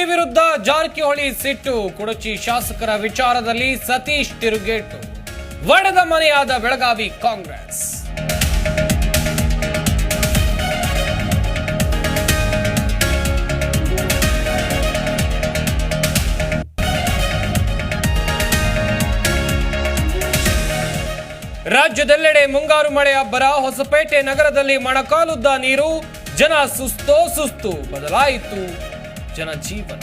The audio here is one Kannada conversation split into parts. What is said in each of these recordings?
ಮೋದಿ ವಿರುದ್ಧ ಜಾರಕಿಹೊಳಿ ಸಿಟ್ಟು, ಕುಡಚಿ ಶಾಸಕರ ವಿಚಾರದಲ್ಲಿ ಸತೀಶ್ ತಿರುಗೇಟು, ಒಡೆದ ಮನೆಯಾದ ಬೆಳಗಾವಿ ಕಾಂಗ್ರೆಸ್. ರಾಜ್ಯದೆಲ್ಲೆಡೆ ಮುಂಗಾರು ಮಳೆ ಅಬ್ಬರ, ಹೊಸಪೇಟೆ ನಗರದಲ್ಲಿ ಮೊಣಕಾಲುದ್ದ ನೀರು, ಜನ ಸುಸ್ತು ಬದಲಾಯಿತು ಜನಜೀವನ.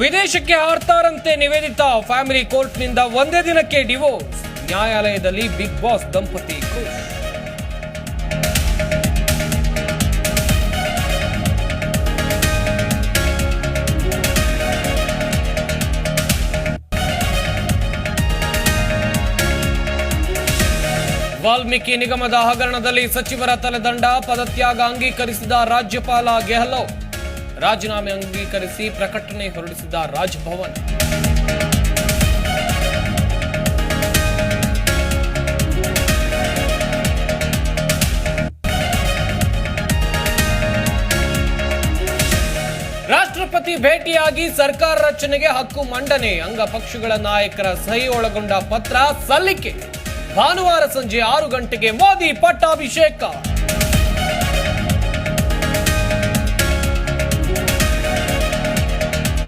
ವಿದೇಶಕ್ಕೆ ಹಾರ್ತಾರಂತೆ ನಿವೇದಿತಾ, ಫ್ಯಾಮಿಲಿ ಕೋರ್ಟ್ನಿಂದ ಒಂದೇ ದಿನಕ್ಕೆ ಡಿವೋರ್ಸ್, ನ್ಯಾಯಾಲಯದಲ್ಲಿ ಬಿಗ್ ಬಾಸ್ ದಂಪತಿ ಖುಷ್. ವಾಲ್ಮೀಕಿ ನಿಗಮದ ಹಗರಣದಲ್ಲಿ ಸಚಿವರ ತಲೆದಂಡ, ಪದತ್ಯಾಗ ಅಂಗೀಕರಿಸಿದ ರಾಜ್ಯಪಾಲ ಗೆಹ್ಲೋಟ್, ರಾಜೀನಾಮೆ ಅಂಗೀಕರಿಸಿ ಪ್ರಕಟಣೆ ಹೊರಡಿಸಿದ ರಾಜಭವನ. ರಾಷ್ಟ್ರಪತಿ ಭೇಟಿಯಾಗಿ ಸರ್ಕಾರ ರಚನೆಗೆ ಹಕ್ಕು ಮಂಡನೆ, ಅಂಗಪಕ್ಷಗಳ ನಾಯಕರ ಸಹಿ ಒಳಗೊಂಡ ಪತ್ರ ಸಲ್ಲಿಕೆ, ಭಾನುವಾರ ಸಂಜೆ 6 ಗಂಟೆಗೆ ಮೋದಿ ಪಟ್ಟಾಭಿಷೇಕ.